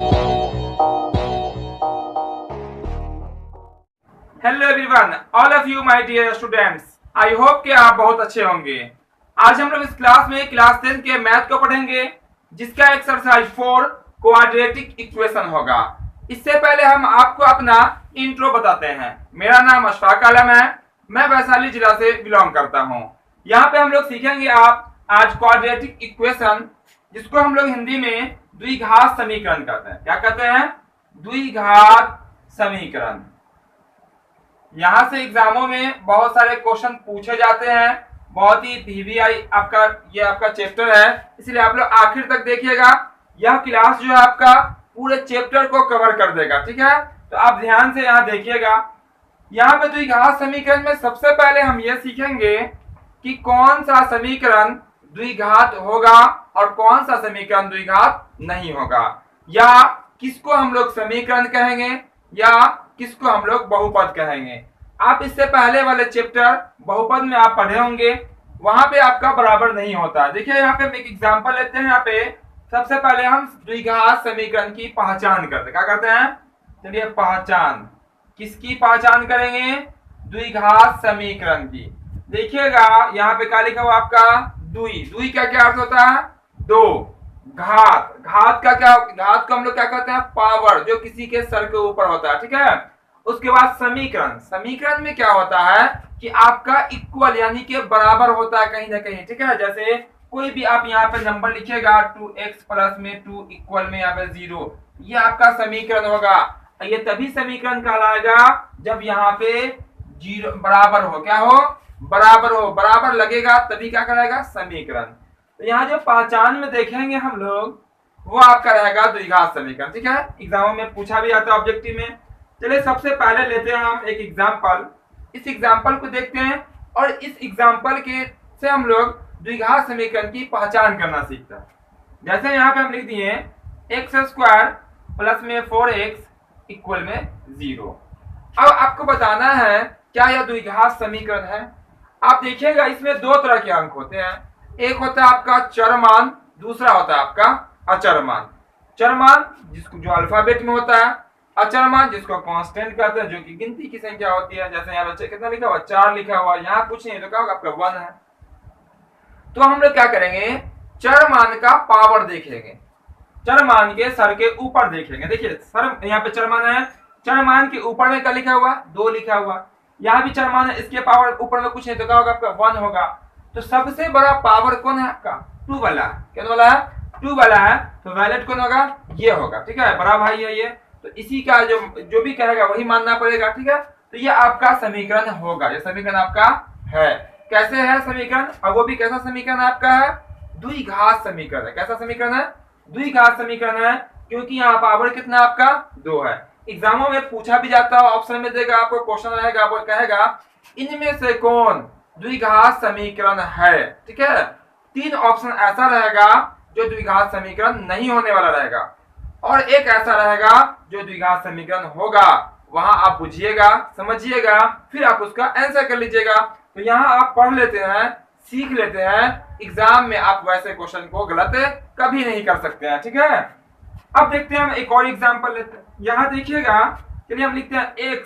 Hello everyone, all of you my dear students. I hope कि आप बहुत अच्छे होंगे। आज हम लोग इस क्लास में क्लास 10 के मैथ को पढ़ेंगे, जिसका एक्सरसाइज 4 क्वाड्रेटिक इक्वेशन होगा। इससे पहले हम आपको अपना इंट्रो बताते हैं। मेरा नाम अशफाक आलम है, मैं वैशाली जिला से बिलोंग करता हूँ। यहाँ पे हम लोग सीखेंगे आज क्वाड्रेटिक इक्वेशन, जिसको हम लोग हिंदी में द्विघात समीकरण कहते हैं। क्या कहते हैं? द्विघात समीकरण। यहाँ से एग्जामों में बहुत सारे क्वेश्चन पूछे जाते हैं। बहुत ही वीवीआई आपका चैप्टर है, इसलिए आप लोग आखिर तक देखिएगा। यह क्लास जो है आपका पूरे चैप्टर को कवर कर देगा, ठीक है? तो आप ध्यान से यहाँ देखिएगा। यहाँ पे द्विघात समीकरण में सबसे पहले हम ये सीखेंगे कि कौन सा समीकरण द्विघात होगा और कौन सा समीकरण द्विघात नहीं होगा, या किसको हम लोग समीकरण कहेंगे या किसको हम लोग बहुपद कहेंगे। आप इससे पहले वाले चैप्टर बहुपद में आप पढ़े होंगे, वहां पे आपका बराबर नहीं होता। देखिए यहाँ पे हम एक एग्जांपल लेते हैं। यहाँ पे सबसे पहले हम द्विघात समीकरण की पहचान करते हैं। क्या करते हैं? चलिए पहचान। किसकी पहचान करेंगे? द्विघात समीकरण की। देखिएगा यहाँ पे क्या लिखा हुआ आपका? द्वि। द्वि का क्या अर्थ होता है? दो। घात। घात का क्या? घात को हम लोग क्या कहते हैं? पावर, जो किसी के सर के ऊपर होता है, ठीक है? उसके बाद समीकरण। समीकरण में क्या होता है कि आपका इक्वल यानी कि बराबर होता है कहीं ना कहीं, ठीक है? जैसे कोई भी आप यहाँ पे नंबर लिखिएगा 2x प्लस में 2 इक्वल में यहाँ पे 0, ये आपका समीकरण होगा। ये तभी समीकरण कहलाएगा जब यहाँ पे 0 बराबर हो। क्या हो? बराबर हो। बराबर लगेगा तभी क्या कहलाएगा? समीकरण। तो यहाँ जो पहचान में देखेंगे हम लोग, वो आपका रहेगा द्विघात समीकरण, ठीक है? एग्जाम में पूछा भी आता है ऑब्जेक्टिव में। चलिए सबसे पहले लेते हैं हम एक एग्जाम्पल। इस एग्जाम्पल को देखते हैं और इस एग्जाम्पल के से हम लोग द्विघात समीकरण की पहचान करना सीखते हैं। जैसे यहाँ पे हम लिख दिए x² प्लस में 4x इक्वल में 0। अब आपको बताना है क्या यह द्विघात समीकरण है। आप देखिएगा इसमें दो तरह के अंक होते हैं। एक होता है आपका चरमान, दूसरा होता है आपका अचरमान। चरमान जिसको जो अल्फाबेट में होता है, अचरमान जिसको कांस्टेंट कहते हैं, जो कि गिनती की संख्या होती है। जैसे यहाँ बच्चे कितना लिखा हुआ? 4 लिखा हुआ। यहाँ कुछ नहीं तो क्या होगा? आपका 1 है। तो हम लोग क्या करेंगे? चरमान का पावर देखेंगे, चरमान के सर के ऊपर देखेंगे। देखिए सर यहाँ पे चरमान है, चरमान के ऊपर में क्या लिखा हुआ? 2 लिखा हुआ। यहाँ भी चरमान है, इसके पावर ऊपर में कुछ नहीं तो क्या होगा? आपका 1 होगा। तो सबसे बड़ा पावर कौन है? आपका 2 वाला। क्या वाला है? 2 वाला है। तो वैलेट कौन होगा? ये होगा, ठीक है? बड़ा भाई है ये। तो इसी का जो भी कहेगा वही मानना पड़ेगा, ठीक है? तो ये आपका समीकरण होगा। ये समीकरण आपका है। कैसे है समीकरण? और वो भी कैसा समीकरण आपका है? द्विघात समीकरण है। कैसा समीकरण है? द्विघात समीकरण है, क्योंकि यहाँ पावर कितना आपका? 2 है। एग्जामों में पूछा भी जाता है, ऑप्शन में देगा आपको, क्वेश्चन रहेगा, वो कहेगा इनमें से कौन द्विघात समीकरण है, ठीक है? 3 ऑप्शन ऐसा रहेगा जो द्विघात समीकरण नहीं होने वाला रहेगा, और एक ऐसा रहेगा जो द्विघात समीकरण होगा। वहां आप बुझिएगा, समझिएगा, फिर आप उसका आंसर कर लीजिएगा। तो यहाँ आप पढ़ लेते हैं, सीख लेते हैं, एग्जाम में आप वैसे क्वेश्चन को गलत कभी नहीं कर सकते हैं, ठीक है? अब देखते हैं, हम एक और एग्जाम्पल लेते हैं। यहाँ देखिएगा, चलिए हम लिखते हैं x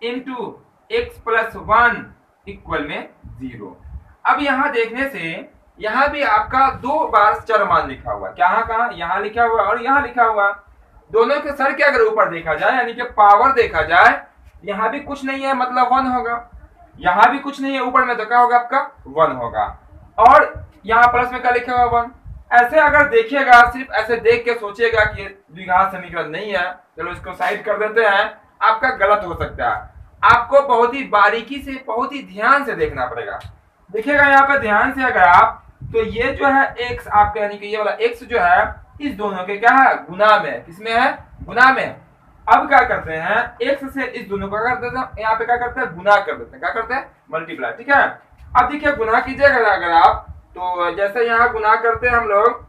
into x plus 1 equal में 0। अब यहाँ देखने से यहाँ भी आपका 2 बार चरमान लिखा हुआ है। कहाँ? यहाँ लिखा हुआ और यहाँ लिखा हुआ। दोनों के सर के अगर ऊपर देखा जाए यानी कि पावर देखा जाए, यहाँ भी कुछ नहीं है मतलब 1 होगा, यहाँ भी कुछ नहीं है ऊपर में तो क्या होगा? आपका 1 होगा। और यहाँ प्लस में क्या लिखा हुआ? 1। ऐसे अगर देखिएगा, सिर्फ ऐसे देख के सोचिएगा कि द्विघात समीकरण नहीं है, चलो इसको साइड कर देते हैं, आपका गलत हो सकता है। आपको बहुत ही बारीकी से, बहुत ही ध्यान से देखना पड़ेगा। देखिएगा यहाँ पे ध्यान से, अगर आप तो ये जो है x आपका यानी कि ये वाला x जो है, इस दोनों के क्या है? गुना में। किसमें है? गुना में। अब क्या करते हैं? x से इस दोनों को क्या करते हैं? यहाँ पे क्या करते हैं? गुना कर देते हैं। क्या करते हैं? मल्टीप्लाई, ठीक है? अब देखिए गुना कीजिएगा अगर आप, तो जैसे यहाँ गुना करते हैं हम लोग,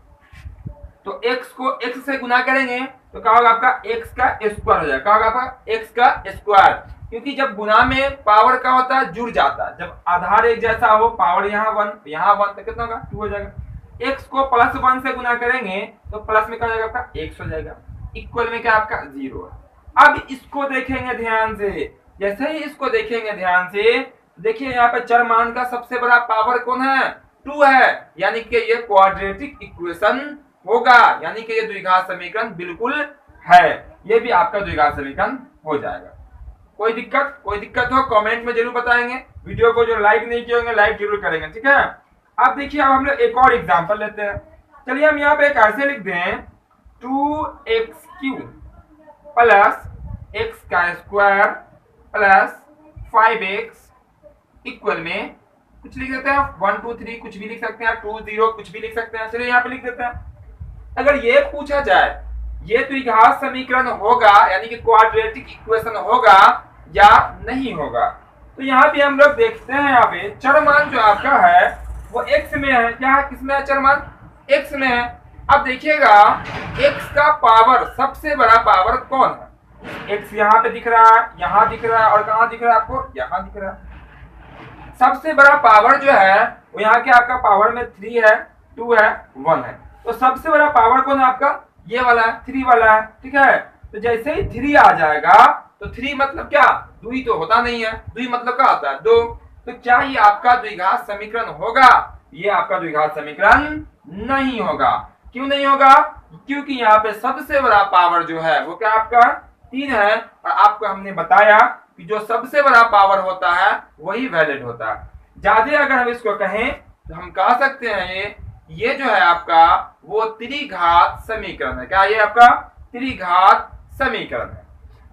तो x को x से गुना करेंगे तो क्या होगा? आपका x का स्क्वायर हो जाएगा। क्या होगा आपका? x का स्क्वायर। क्योंकि जब गुना में पावर का होता है जुड़ जाता है, जब आधार एक जैसा हो, पावर यहाँ 1 यहाँ 1 तो कितना होगा? 2 हो जाएगा। x को प्लस 1 से गुना करेंगे तो प्लस में क्या हो जाएगा? आपका x हो जाएगा। इक्वल में क्या आपका 0 है। अब इसको देखेंगे ध्यान से, जैसे ही इसको देखेंगे ध्यान से, देखिए यहाँ पे चर मान का सबसे बड़ा पावर कौन है, 2 है, यानी कि ये क्वाड्रेटिक इक्वेशन होगा, यानी कि ये द्विघात समीकरण बिल्कुल है, ये भी आपका द्विघात समीकरण हो जाएगा। कोई दिक्कत हो कमेंट में जरूर बताएंगे। वीडियो को जो लाइक नहीं किए होंगे लाइक जरूर करेंगे, ठीक है। अब देखिए, अब हम लोग एक और एग्जांपल लेते हैं। चलिए हम यहाँ पे एक ऐसे लिख दें 2x³ प्लस x का स्क्वायर प्लस 5x इक्वल में कुछ लिख देते हैं 1 2 3 कुछ भी लिख सकते हैं, 2 0 कुछ भी लिख सकते हैं। चलिए यहाँ पे लिख देते हैं। अगर ये पूछा जाए ये द्विघात समीकरण होगा यानी कि क्वाड्रेटिक इक्वेशन होगा या नहीं होगा, तो यहाँ पे हम लोग देखते हैं, यहाँ पे चर मान जो आपका है वो x में है। क्या है, किसमें है, चर मान x में है। अब देखिएगा x का पावर, सबसे बड़ा पावर कौन है, x यहाँ पे दिख रहा है, यहाँ दिख रहा है, और कहाँ दिख रहा है आपको, यहाँ दिख रहा है। सबसे बड़ा पावर जो है वो यहाँ के आपका पावर में 3 है, 2 है, 1 है। तो सबसे बड़ा पावर कौन है आपका, ये वाला है, 3 वाला है, ठीक है। तो जैसे ही 3 आ जाएगा तो 3 मतलब क्या, 2 ही तो होता नहीं है, 2 मतलब क्या आता है, 2। तो क्या ये आपका द्विघात समीकरण होगा, ये आपका द्विघात समीकरण नहीं होगा। क्यों नहीं होगा, क्योंकि यहाँ पे सबसे बड़ा पावर जो है वो क्या आपका 3 है, और आपको हमने बताया कि जो सबसे बड़ा पावर होता है वही वैलिड होता है। ज्यादा अगर हम इसको कहें तो हम कह सकते हैं ये जो है आपका वो त्रिघात समीकरण है। क्या ये आपका त्रिघात समीकरण है।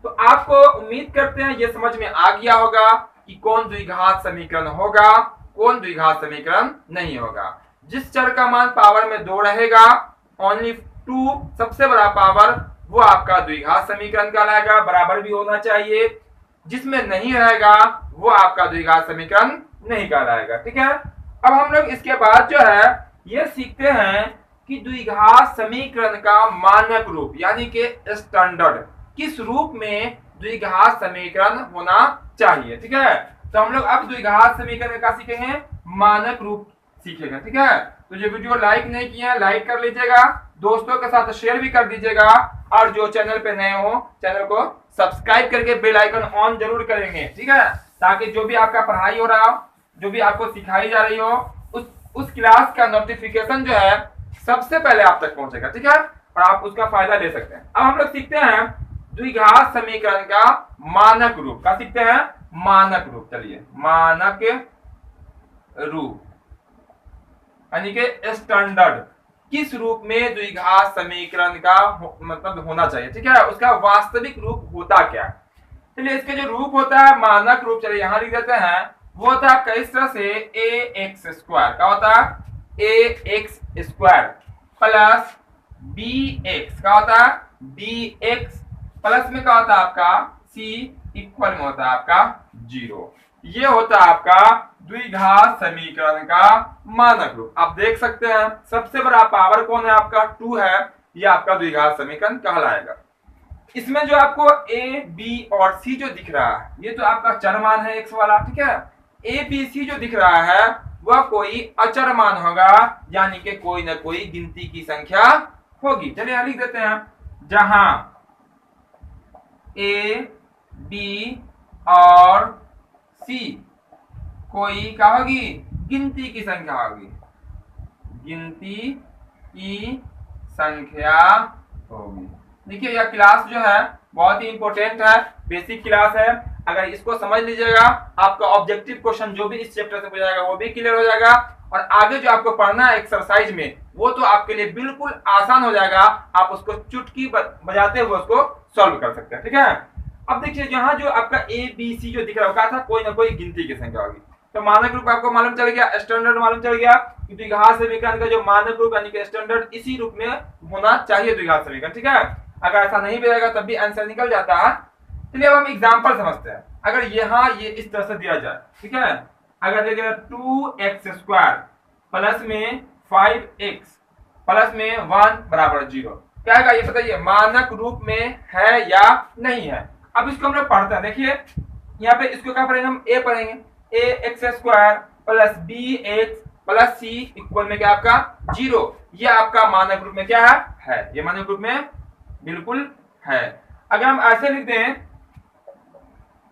तो आपको उम्मीद करते हैं ये समझ में आ गया होगा कि कौन द्विघात समीकरण होगा, कौन द्विघात समीकरण नहीं होगा। जिस चर का मान पावर में 2 रहेगा, ओनली 2 सबसे बड़ा पावर, वो आपका द्विघात समीकरण कहलाएगा, बराबर भी होना चाहिए। जिसमें नहीं रहेगा वो आपका द्विघात समीकरण नहीं कहलाएगा, ठीक है। अब हम लोग इसके बाद जो है ये सीखते हैं कि द्विघात समीकरण का मानक रूप यानी कि स्टैंडर्ड, किस रूप में द्विघात समीकरण होना चाहिए, ठीक है। तो हम लोग अब द्विघात समीकरण का सीखेंगे, मानक रूप सीखेंगे, ठीक है। तो जो वीडियो लाइक नहीं किया लाइक कर लीजिएगा, दोस्तों के साथ शेयर भी कर दीजिएगा, और जो चैनल पे नए हो चैनल को सब्सक्राइब करके बेल आइकन ऑन जरूर करेंगे, ठीक है, ताकि जो भी आपका पढ़ाई हो रहा हो, जो भी आपको सिखाई जा रही हो, उस क्लास का नोटिफिकेशन जो है सबसे पहले आप तक पहुंचेगा, ठीक है, और आप उसका फायदा ले सकते हैं। अब हम लोग सीखते हैं द्विघात समीकरण का मानक रूप का, सीखते हैं मानक रूप। चलिए, मानक रूप यानी कि स्टैंडर्ड, किस रूप में द्विघात समीकरण का मतलब होना चाहिए, ठीक है, उसका वास्तविक रूप होता क्या है। चलिए, इसके जो रूप होता है मानक रूप, चलिए यहां लिख देते हैं, वो होता है किस तरह से ax² का होता है ax² प्लस bx का होता है bx प्लस में क्या होता है आपका c इक्वल में होता है आपका 0। ये होता है आपका द्विघात समीकरण का मानक रूप। आप देख सकते हैं सबसे बड़ा पावर कौन है आपका 2 है, ये आपका द्विघात समीकरण कहलाएगा। इसमें जो आपको a b और c जो दिख रहा है ये तो आपका चर मान है x वाला, ठीक है। a b c जो दिख रहा है वह कोई अचर मान होगा, यानी कि कोई ना कोई गिनती की संख्या होगी। चलिए यहां लिख देते हैं, जहां a b और c कोई क्या होगी, गिनती की संख्या होगी, गिनती की संख्या होगी। देखिए यह क्लास जो है बहुत ही इंपॉर्टेंट है, बेसिक क्लास है। अगर इसको समझ लीजिएगा आपका ऑब्जेक्टिव क्वेश्चन जो भी इस चैप्टर से हो जाएगा वो भी क्लियर हो जाएगा, और आगे जो आपको पढ़ना है एक्सरसाइज में वो तो आपके लिए बिल्कुल आसान हो जाएगा। आप उसको चुटकी बजाते हुए उसको सॉल्व कर सकते हैं, ठीक है। अब देखिए यहाँ जो आपका ए बी सी जो दिख रहा होगा था कोई ना कोई गिनती की संख्या होगी। तो मानक रूप आपको मालूम चल गया, स्टैंडर्ड मालूम चल गया कि द्विघात समीकरण का जो मानक रूप यानी कि स्टैंडर्ड इसी रूप में होना चाहिए द्विघात समीकरण, ठीक है। अगर ऐसा नहीं भी रहेगा तब भी आंसर निकल जाता है। चलिए अब हम एग्जांपल समझते हैं। अगर यहाँ ये इस तरह से दिया जाए, ठीक है, अगर देखिए 2x² प्लस में 5x प्लस में 1 बराबर 0, क्या है ये बताइए मानक रूप में है या नहीं है। अब इसको हम लोग पढ़ते हैं। देखिए यहाँ पे इसको क्या पढ़ेंगे हम, a पढ़ेंगे ax² plus bx plus c equal में क्या आपका 0। ये आपका मानक रूप में क्या है, ये मानक रूप में बिल्कुल है। अगर हम ऐसे लिख दें,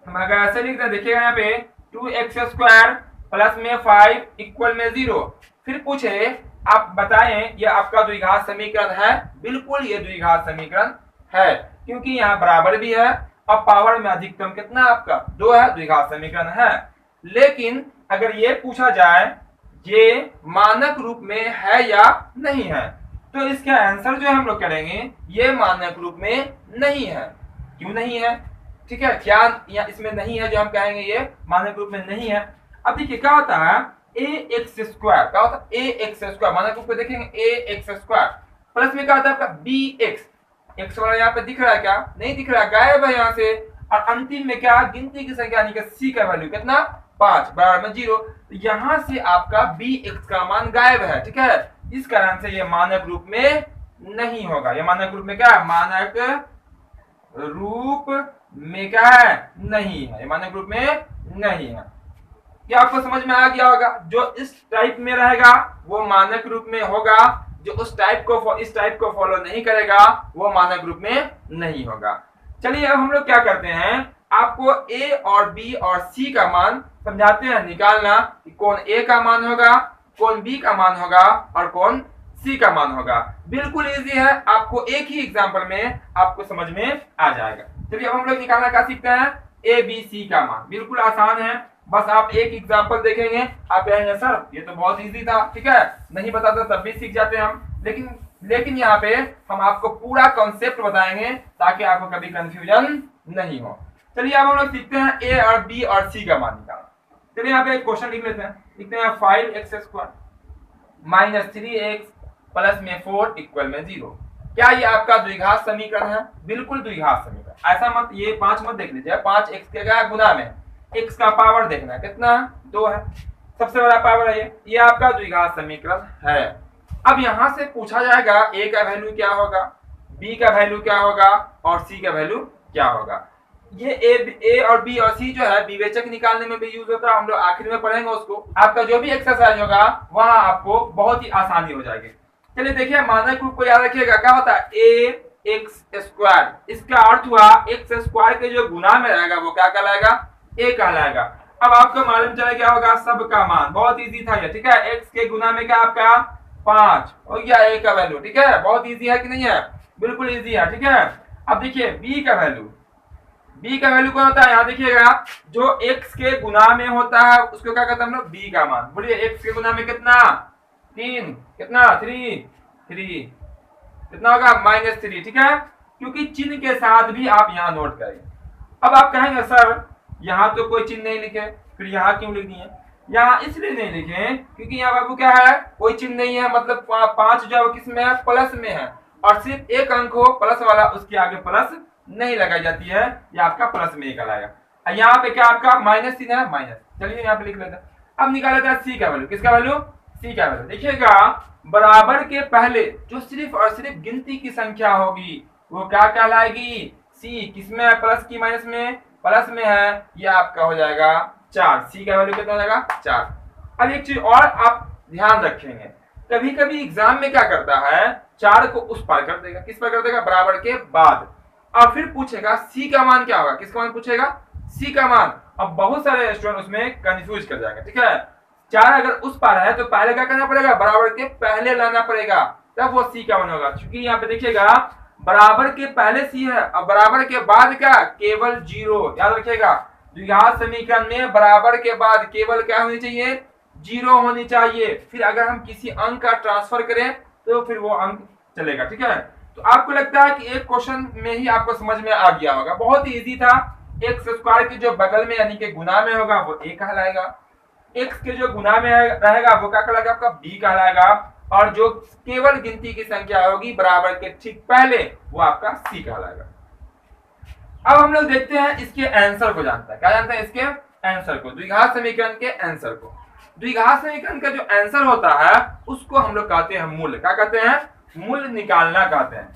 हम अगर ऐसे लिख दें, देखिएगा यहाँ पे 2x² प्लस में 5 इक्वल में 0, फिर पूछे आप बताएं ये आपका द्विघात समीकरण है? बिल्कुल ये द्विघात समीकरण है, क्योंकि यहाँ बराबर भी है और पावर में अधिकतम कितना आपका 2 है, द्विघात समीकरण है। लेकिन अगर ये पूछा जाए ये मानक रूप में है या नहीं है, तो इसका आंसर जो हम लोग करेंगे ये मानक रूप में नहीं है। क्यों नहीं है? ठीक है, क्या या इसमें नहीं है जो हम कहेंगे ये मानक रूप में नहीं है। अब देखिए क्या होता है, ax², क्या होता है ax², मानक रूप में देखेंगे ax² प्लस में क्या होता है आपका bx, x वाला यहाँ पे दिख रहा है क्या? नहीं दिख रहा, गायब है यहाँ से। और अंतिम में क्या, गिनती की संख्या यानी कि c का वैल्यू कितना 5 बराबर में 0, तो यहाँ से आपका bx का मान गायब है। ठीक है, इस कारण से ये मानक रूप में नहीं होगा। ये मानक रूप में क्या, मानक रूप में क्या है, नहीं है, ये मानक रूप में नहीं है। क्या आपको समझ में आ गया होगा? जो इस टाइप में रहेगा वो मानक रूप में होगा, जो उस टाइप को इस टाइप को फॉलो नहीं करेगा वो मानक रूप में नहीं होगा। चलिए अब हम लोग क्या करते हैं, आपको a और b और c का मान समझाते हैं, निकालना कि कौन a का मान होगा, कौन b का मान होगा और कौन c का मान होगा। बिल्कुल इजी है, आपको एक ही एग्जांपल में आपको समझ में आ जाएगा। चलिए अब हम लोग निकालना क्या सीखते हैं, a b c का मान। बिल्कुल आसान है, बस आप एक एग्जांपल देखेंगे, आप कहेंगे सर ये तो बहुत इजी था। ठीक है, नहीं बताता तब भी सीख जाते हैं हम, लेकिन यहाँ पे हम आपको पूरा कॉन्सेप्ट बताएंगे ताकि आपको कभी कंफ्यूजन नहीं हो। चलिए अब हम लोग सीखते हैं a और b और c का मान निकालना। चलिए यहाँ पे एक क्वेश्चन लिख लेते हैं, लिखते हैं 5x² माइनस 3x प्लस में 4 इक्वल में 0। क्या ये आपका द्विघात समीकरण है? बिल्कुल द्विघात समीकरण। ऐसा मत, ये 5 मत देख लीजिए, 5x के क्या गुना में x का पावर देखना है कितना 2 है, सबसे बड़ा पावर है ये आपका द्विघात समीकरण है। अब यहां से पूछा जाएगा a का वैल्यू क्या होगा, b का वैल्यू क्या होगा और c का वैल्यू क्या होगा। ये a और b और c जो है विवेचक निकालने में भी यूज होता है, हम लोग आखिर में पढ़ेंगे उसको। आपका जो भी एक्सरसाइज होगा वहां आपको बहुत ही आसानी हो जाएगी। चलिए देखिए मानक रूप को याद रखिएगा, क्या होता है ax², इसका अर्थ हुआ x² के जो गुना में रहेगा वो क्या कहलाएगा, a कहलाएगा। अब आपको मालूम चला क्या होगा, सब का मान, बहुत इजी था ये। ठीक है, x के गुना में क्या आपका 5 हो गया a का वैल्यू। ठीक है, बहुत इजी है कि नहीं है, बिल्कुल इजी है। ठीक है, अब देखिए b का वैल्यू कौन होता है, यहाँ देखिएगा जो x के गुना में होता है उसको क्या कहते हैं हम लोग, b का मान। बोलिए x के गुना में कितना 3, कितना 3 कितना होगा -3। ठीक है, क्योंकि चिन्ह के साथ भी आप यहाँ नोट करेंगे। अब आप कहेंगे सर यहाँ तो कोई चिन्ह नहीं लिखे, फिर यहाँ क्यों लिख दिए? यहाँ इसलिए नहीं लिखे क्योंकि यहाँ बाबू क्या है, कोई चिन्ह नहीं है, मतलब 5 जो है किस में है, प्लस में है, और सिर्फ एक अंक हो प्लस वाला उसके आगे प्लस नहीं लगाई जाती है, ये आपका प्लस में एक आएगा। यहाँ पे क्या आपका माइनस चिन्ह है, माइनस। चलिए यहाँ पे लिख लेते हैं। अब निकाला था सी का वैल्यू, किसका वैल्यू, सी का वैल्यू। देखिएगा बराबर के पहले जो सिर्फ और सिर्फ गिनती की संख्या होगी वो क्या कहलाएगी, सी। किसमें है, प्लस की माइनस में, प्लस में है, ये आपका हो जाएगा 4। सी का वैल्यू कितना हो जाएगा 4। अब एक चीज और आप ध्यान रखेंगे, कभी कभी एग्जाम में क्या करता है, 4 को उस पार कर देगा, किस पर कर देगा, बराबर के बाद, और फिर पूछेगा सी का मान क्या होगा, किसका मान पूछेगा, सी का मान। अब बहुत सारे स्टूडेंट उसमें कंफ्यूज कर जाएंगे। ठीक है, 4 अगर उस पार है तो पहले क्या करना पड़ेगा, बराबर के पहले लाना पड़ेगा, तब वो सी का मान होगा। क्योंकि यहाँ पे देखिएगा बराबर के पहले सी है और बराबर के बाद क्या, केवल 0। याद रखिएगा द्विघात समीकरण में बराबर के बाद केवल क्या होनी चाहिए, 0 होनी चाहिए। फिर अगर हम किसी अंक का ट्रांसफर करें तो फिर वो अंक चलेगा। ठीक है, तो आपको लगता है कि एक क्वेश्चन में ही आपको समझ में आ गया होगा, बहुत ही इजी था। x² के जो बगल में यानी कि गुना में होगा वो a कहलाएगा, x के जो गुना में रहेगा वो क्या कहलाएगा, आपका b कहलाएगा, और जो केवल गिनती की संख्या होगी बराबर के ठीक पहले वो आपका c कहलाएगा। अब हम लोग देखते हैं इसके आंसर को जानता है, क्या जानते हैं इसके आंसर को, द्विघात समीकरण के आंसर को। द्विघात समीकरण का जो आंसर होता है उसको हम लोग कहते हैं मूल्य, क्या कहते हैं, मूल्य निकालना कहते हैं।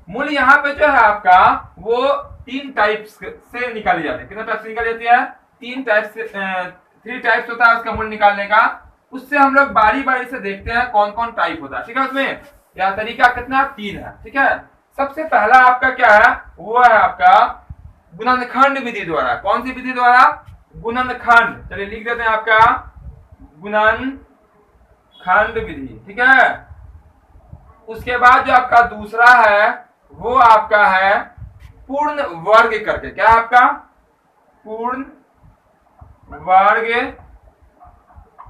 मूल्य यहाँ पे जो है आपका वो 3 टाइप्स से निकाली जाती है। कितने टाइप से निकाली जाती है, 3 टाइप से, 3 टाइप्स होता है उसका मूल्य निकालने का। उससे हम लोग बारी बारी से देखते हैं कौन कौन टाइप होता है। ठीक है, उसमें यह तरीका कितना 3 है। ठीक है, सबसे पहला आपका क्या है, वो है आपका गुणनखंड विधि द्वारा। कौन सी विधि द्वारा? गुणनखंड। चलिए लिख देते हैं आपका गुणनखंड विधि, ठीक है। उसके बाद जो आपका दूसरा है वो आपका है पूर्ण वर्ग करके। क्या है आपका? पूर्ण वर्ग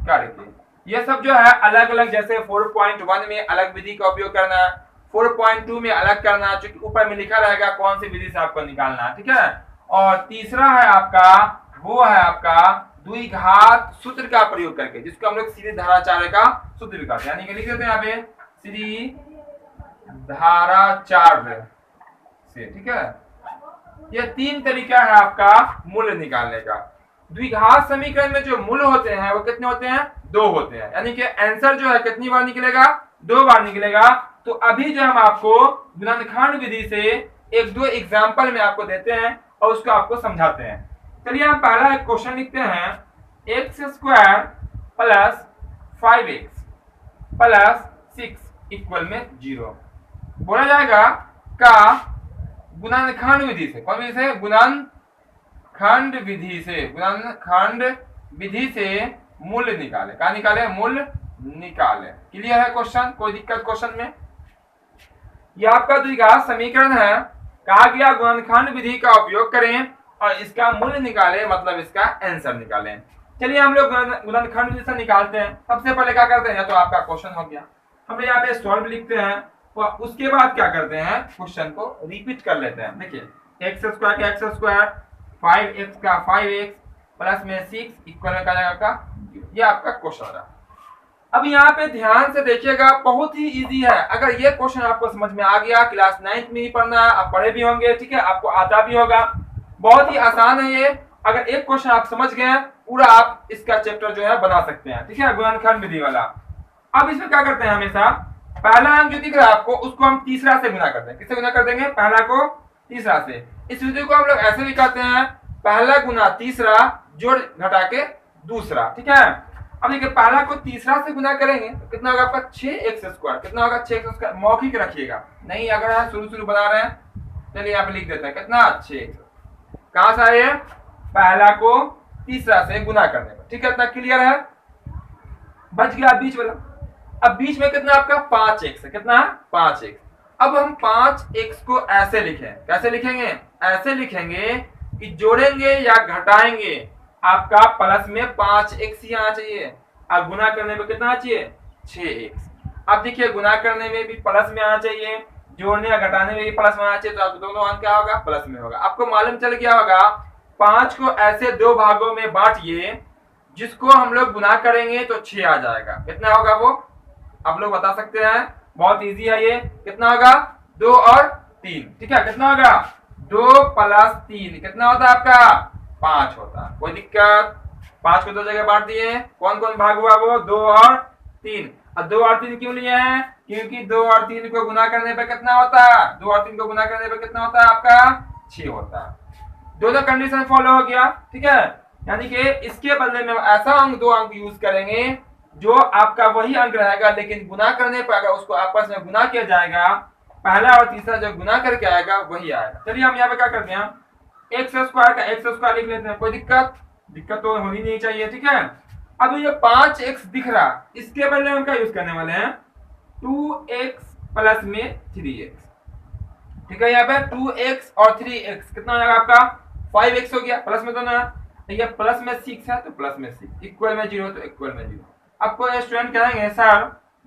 करके। ये सब जो है अलग अलग, जैसे 4.1 में अलग विधि का उपयोग करना, 4.2 में अलग करना, जो ऊपर में लिखा रहेगा कौन सी विधि से आपको निकालना है, ठीक है। और तीसरा है आपका, वो है आपका द्विघात सूत्र का प्रयोग करके, जिसको हम लोग सीधी धाराचार्य का सूत्र भी कहते हैं। यानी कि लिख देते हैं यहाँ पे सीधी धाराचार्य से, ठीक है। ये तीन तरीका है आपका मूल्य निकालने का। द्विघात समीकरण में जो मूल्य होते हैं वो कितने होते हैं? 2 होते हैं। यानी कि आंसर जो है कितनी बार निकलेगा? 2 बार निकलेगा। तो अभी जो हम आपको गुणनखंड विधि से एक दो एग्जाम्पल में आपको देते हैं और उसको आपको समझाते हैं। चलिए हम पहला एक क्वेश्चन लिखते हैं, x² plus 5x plus 6 equal में 0 बोला जाएगा का गुणनखंड विधि से। कौन विधि से? गुणनखंड विधि से। गुणनखंड विधि से मूल्य निकाले। क्या निकाले? मूल्य निकाले। क्लियर है क्वेश्चन? कोई दिक्कत क्वेश्चन में? ये आपका द्विघात समीकरण है, कहा गया गुणनखंड विधि का उपयोग करें और इसका मूल्य निकाले, मतलब इसका आंसर निकालें। चलिए हम लोग गुणनखंड विधि से निकालते हैं। सबसे पहले क्या करते हैं, तो आपका क्वेश्चन हो गया, हम लोग यहाँ पे सॉल्व लिखते हैं और उसके बाद क्या करते हैं, क्वेश्चन को रिपीट कर लेते हैं। देखिए x² का x², 5x का 5x प्लस में 6 इक्वल में क्या जाएगा आपका, ये आपका क्वेश्चन रहा। अब यहाँ पे ध्यान से देखिएगा, बहुत ही इजी है। अगर ये क्वेश्चन आपको समझ में आ गया, क्लास 9th में ही पढ़ना है, आप पढ़े भी होंगे, ठीक है, आपको आता भी होगा, बहुत ही आसान है ये। अगर एक क्वेश्चन आप समझ गए, पूरा आप इसका चैप्टर जो है बना सकते हैं, ठीक है, गुणनखंड विधि वाला। अब इसमें क्या करते हैं, हमेशा पहला अंक जो दिख रहा है आपको, उसको हम तीसरा से गुना करते हैं। किससे गुना कर देंगे? पहला को तीसरा से। इस विधि को हम लोग ऐसे भी कहते हैं, पहला गुना तीसरा जोड़ घटा के दूसरा, ठीक है। अब देखिए पहला को तीसरा से गुना करेंगे तो कितना होगा आपका 6x²। कितना होगा? 6x²। मौखिक रखिएगा, नहीं अगर शुरू बना रहे हैं। चलिए यहाँ पे लिख देते हैं कितना, 6x। कहां से आए? पहला को तीसरा से गुना करने पर, ठीक है। इतना क्लियर है? बच गया बीच वाला। अब बीच में कितना आपका 5x है। कितना? 5x। अब हम 5x को ऐसे लिखें, कैसे लिखेंगे? ऐसे लिखेंगे कि जोड़ेंगे या घटाएंगे, आपका प्लस में 5x ही आना चाहिए और गुना करने में कितना चाहिए? 6x। अब देखिए गुना करने में भी प्लस में आना चाहिए, जोड़ने या घटाने में भी प्लस में आना चाहिए, तो दोनों अंक क्या होगा? प्लस में होगा। आपको मालूम चल गया होगा, 5 को ऐसे 2 भागों में बांटिए, जिसको हम लोग गुना करेंगे तो 6 आ जाएगा। कितना होगा वो आप लोग बता सकते हैं? बहुत इजी है ये। कितना होगा? 2 और 3, ठीक है। कितना होगा? 2 प्लस 3 कितना होता है आपका? 5 होता है। कोई दिक्कत? 5 को 2 जगह बांट दिए, कौन कौन भाग हुआ वो? 2 और 3। अब 2 और 3 क्यों लिए हैं? क्योंकि 2 और 3 को गुना करने पे कितना होता है? 2 और 3 को गुना करने पे कितना होता है आपका? 6 होता है। दोनों कंडीशन फॉलो हो गया, ठीक है। यानी कि इसके बदले में ऐसा अंक 2 अंक यूज करेंगे जो आपका वही अंक रहेगा, लेकिन गुना करने पर अगर उसको आपस में गुना किया जाएगा, पहला और तीसरा जो गुना करके आएगा वही आएगा। चलिए हम यहाँ पे क्या करते हैं, x² का x² लिख लेते हैं। कोई दिक्कत तो होनी नहीं चाहिए, ठीक है। अब ये 5x दिख रहा, इसके बदले हम क्या यूज करने वाले हैं? 2x प्लस में 3x, ठीक है। यहाँ पे 2x और 3x कितना हो जाएगा आपका? 5x हो गया, प्लस में दोनों है। ये प्लस में 6 है तो प्लस में 6, इक्वल में 0 तो इक्वल में 0। आपको स्टूडेंट कहेंगे सर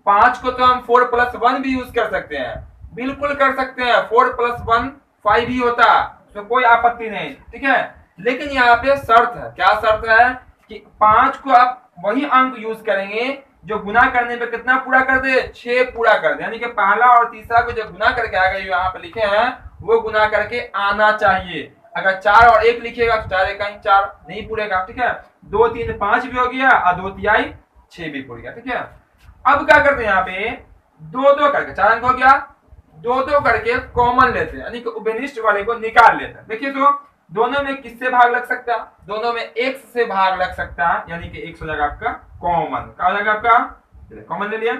5 को तो हम 4 + 1 भी यूज कर सकते हैं। बिल्कुल कर सकते हैं, 4 + 1 5 ही होता, तो कोई आपत्ति नहीं, ठीक है। लेकिन यहाँ पे शर्त है। क्या शर्त है? कि 5 को आप वही अंक यूज करेंगे जो गुना करने पे कितना पूरा कर दे? 6 पूरा कर दे। यानी कि पहला और तीसरा को जो गुना करके आएगा, जो यहाँ पे लिखे हैं, वो गुना करके आना चाहिए। अगर 4 और 1 लिखिएगा तो 4 कहीं 4 नहीं पूरेगा, ठीक है। 2 3 5 भी हो गया और 2 3 6 भी पूर गया, ठीक है। अब क्या करते हैं, यहाँ पे 2 करके 4 अंक हो गया, 2 करके कॉमन लेते हैं, यानी कि उभयनिष्ठ वाले को निकाल लेते हैं। देखिए तो दोनों में किससे भाग लग सकता है? दोनों में x से भाग लग सकता है, यानी कि x हो जाएगा आपका कॉमन। क्या हो जाएगा आपका? कॉमन ले लिया।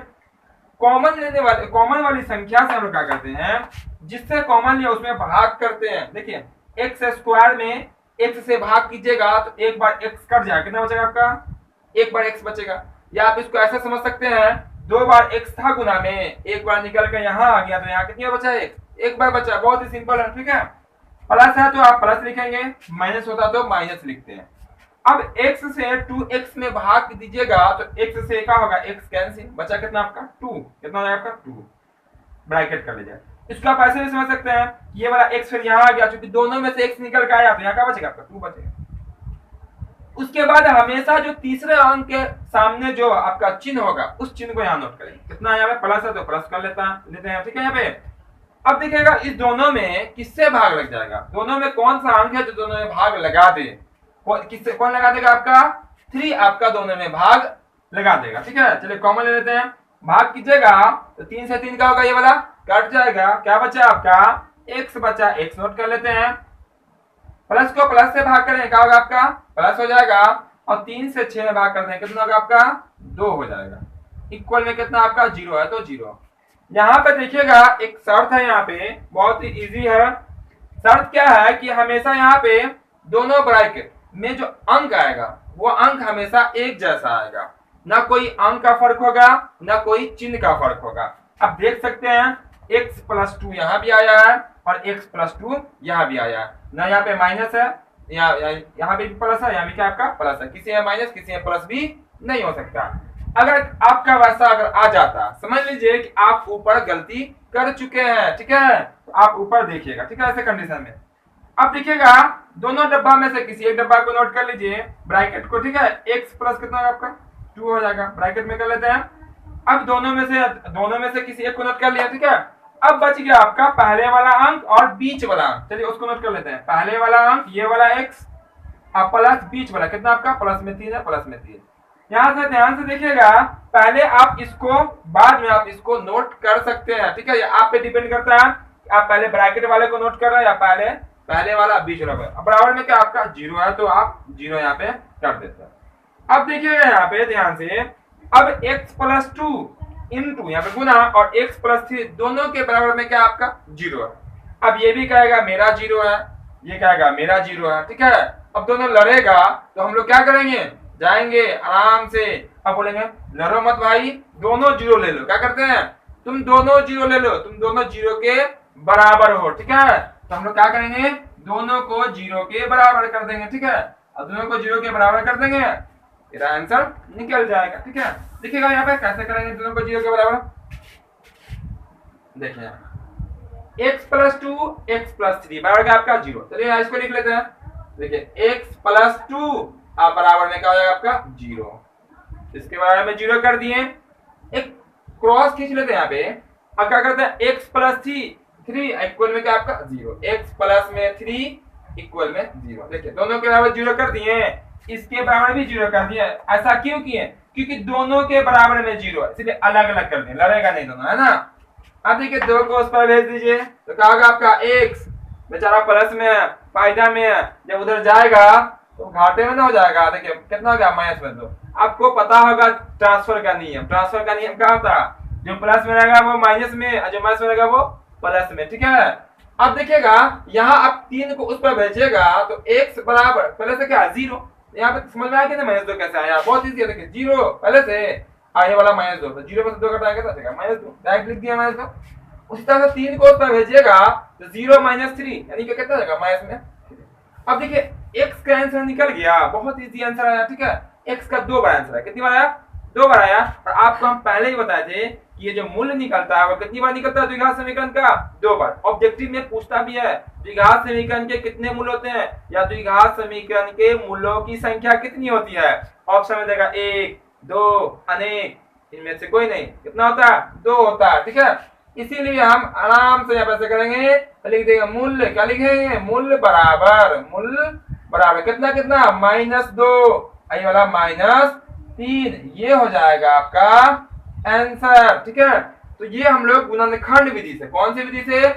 कॉमन वाली संख्या से हम लोग क्या करते हैं, जिससे कॉमन लिया उसमें भाग करते हैं। देखिए एक्स स्क्वायर में एक्स से भाग कीजिएगा तो एक बार एक्स कट जाएगा, कितना बचेगा आपका, एक बार एक्स बचेगा। या आप इसको ऐसा समझ सकते हैं, दो बार एक्स था गुना में, एक बार निकल कर यहाँ आ गया तो यहाँ कितनी बार बचा, एक बार बचा। बहुत ही सिंपल है, ठीक है। प्लस है तो आप प्लस लिखेंगे, माइनस होता तो माइनस लिखते हैं। अब x से 2x में भाग दीजिएगा तो x से क्या होगा, x कैंसिल, बचा कितना आपका 2, कितना हो जाएगा आपका 2, ब्रैकेट कर लीजिए। इसको आप ऐसे भी समझ सकते हैं, ये वाला x फिर यहाँ आ गया, क्योंकि दोनों में से x निकल के आया तो यहाँ क्या बचेगा आपका 2 बचेगा। उसके बाद हमेशा जो तीसरे अंक के सामने जो आपका चिन्ह होगा उस चिन्ह को यहाँ नोट करेंगे। कितना यहाँ पे प्लस है तो प्लस कर लेते हैं, ठीक है। यहाँ पे अब देखिएगा इस दोनों में किससे भाग लग जाएगा, दोनों में कौन सा अंक है जो दोनों में भाग लगा दे, किससे कौन लगा देगा आपका 3 आपका दोनों में भाग लगा देगा, ठीक है। चलिए कॉमन ले लेते हैं, भाग कीजिएगा तो 3 से 3 का होगा, ये वाला कट जाएगा, क्या बचा आपका x बचा, x नोट कर लेते हैं। प्लस को प्लस से भाग करें क्या होगा आपका प्लस हो जाएगा, और 3 से 6 में भाग करते हैं कितना होगा आपका 2 हो जाएगा। इक्वल में कितना आपका 0 है तो 0। यहाँ पे देखिएगा एक शर्त है, यहाँ पे बहुत ही इजी है। शर्त क्या है कि हमेशा यहाँ पे दोनों ब्रैकेट में जो अंक आएगा वो अंक हमेशा एक जैसा आएगा, ना कोई अंक का फर्क होगा ना कोई चिन्ह का फर्क होगा। अब देख सकते हैं x प्लस 2 यहाँ भी आया है और x प्लस 2 यहाँ भी आया है, ना यहाँ पे माइनस है, यहाँ भी प्लस है, यहाँ भी क्या आपका प्लस है, किसी में माइनस किसी में प्लस भी नहीं हो सकता। अगर आपका वैसा अगर आ जाता, समझ लीजिए कि आप ऊपर गलती कर चुके हैं, ठीक है, तो आप ऊपर देखिएगा, ठीक है, ऐसे कंडीशन में। अब देखिएगा दोनों डब्बा में से किसी एक डब्बा को नोट कर लीजिए ब्रैकेट को, ठीक है। x प्लस कितना होगा आपका 2 हो जाएगा, ब्रैकेट में कर लेते हैं। अब दोनों में से किसी एक को नोट कर लिया, ठीक है। अब बच गया आपका पहले वाला अंक और बीच वाला अंक, चलिए उसको नोट कर लेते हैं। पहले वाला अंक ये वाला x और प्लस बीच वाला कितना आपका प्लस में 3 है, प्लस में 3। यहाँ से ध्यान से देखिएगा, पहले आप इसको बाद में आप इसको नोट कर सकते हैं, ठीक है। ये आप पे डिपेंड करता है आप पहले ब्रैकेट वाले को नोट कर रहे हैं या पहले वाला बीच वाला। बराबर में क्या आपका 0 है तो आप 0 यहाँ पे कर देते हैं। अब देखिएगा यहाँ पे ध्यान से, अब x प्लस 2 इंटू यहाँ पे गुना और x प्लस 3 दोनों के बराबर में क्या आपका 0 है। अब ये भी कहेगा मेरा 0 है, ये कहेगा मेरा 0 है, ठीक है। अब दोनों लड़ेगा तो हम लोग क्या करेंगे, जाएंगे आराम से, अब बोलेंगे लड़ो मत भाई, दोनों 0 ले लो। क्या करते हैं, तुम दोनों 0 ले लो, तुम दोनों 0 के बराबर हो, ठीक है। तो हम लोग क्या करेंगे, दोनों को 0 के बराबर कर देंगे, ठीक है। अब दोनों को 0 के बराबर कर देंगे, तेरा आंसर निकल जाएगा, ठीक है। देखिएगा यहाँ पे कैसे करेंगे दोनों को 0 के बराबर, देखिए x प्लस 2 x प्लस 3 बराबर का आपका 0। चलिए इसको लिख लेते हैं, देखिए x प्लस 2 आप बराबर में क्या हो जाएगा आपका 0, इसके बराबर में 0 कर दिए। एक क्रॉस खींच लेते हैं यहाँ पे, अब क्या करते हैं x प्लस 3 इक्वल में क्या आपका 0, x प्लस में 3 इक्वल में 0। देखिए दोनों के बराबर 0 कर दिए, इसके बराबर भी 0 कर दिए। ऐसा क्यों किए, क्योंकि दोनों के बराबर में 0 है, इसलिए अलग अलग कर दिए, लड़ेगा नहीं दोनों, है ना। अब देखिए 2 को उस पर भेज दीजिए तो क्या होगा आपका x बेचारा प्लस में है, फायदा में है, जब उधर जाएगा तो घाटे में ना हो जाएगा। देखिए कितना हो गया माइनस में 2। आपको पता होगा ट्रांसफर का नियम क्या होता है, जो प्लस में रहेगा वो माइनस में और जो माइनस में रहेगा वो प्लस में, ठीक है। अब देखिएगा यहाँ आप 3 को उस पर भेजिएगा तो x बराबर पहले से क्या 0, यहाँ पे समझ में आया कि माइनस 2 कैसे आया, बहुत इजी है। देखिए 0 पहले से आने वाला माइनस 2, तो 0 में से 2 कटाएगा तो आएगा माइनस 2, डायरेक्ट लिख दिया माइनस 2। उसी तरह से 3 को उस पर भेजिएगा तो 0 माइनस 3 यानी कि कितना आएगा माइनस में। अब देखिए x का आंसर निकल गया, बहुत इजी आंसर आया, ठीक है। x का 2 बार आंसर है, कितनी बार आया 2 बार आया। और आपको हम पहले ही बताए थे कि ये जो मूल्य निकलता है वो कितनी बार निकलता है द्विघात समीकरण का 2 बार। ऑब्जेक्टिव में पूछता भी है द्विघात समीकरण के कितने मूल होते हैं या द्विघात समीकरण के मूलों की संख्या कितनी होती है। ऑप्शन में देगा 1 2 अनेक, इनमें से कोई नहीं, कितना होता है 2 होता है, ठीक है। इसीलिए हम आराम से यहाँ पर करेंगे, लिख देंगे मूल्य, क्या लिखेंगे मूल्य बराबर कितना -2 ये वाला -3, ये हो जाएगा आपका आंसर, ठीक है। तो ये हम लोग गुणनखंड विधि से, कौन सी विधि से,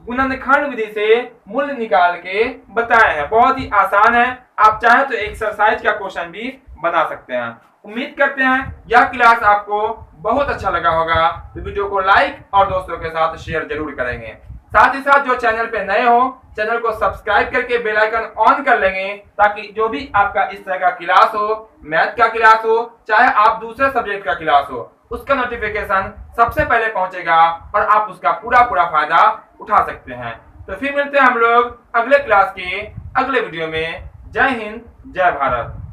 गुणनखंड विधि से मूल्य निकाल के बताए हैं। बहुत ही आसान है, आप चाहे तो एक्सरसाइज का क्वेश्चन भी बना सकते हैं। उम्मीद करते हैं यह क्लास आपको बहुत अच्छा लगा होगा, तो वीडियो को लाइक और दोस्तों के साथ शेयर जरूर करेंगे। साथ ही साथ जो चैनल पे नए हो चैनल को सब्सक्राइब करके बेल आइकन ऑन कर लेंगे, ताकि जो भी आपका इस तरह का क्लास हो, मैथ का क्लास हो चाहे आप दूसरे सब्जेक्ट का क्लास हो, उसका नोटिफिकेशन सबसे पहले पहुंचेगा और आप उसका पूरा फायदा उठा सकते हैं। तो फिर मिलते हैं हम लोग अगले क्लास के अगले वीडियो में। जय हिंद, जय भारत।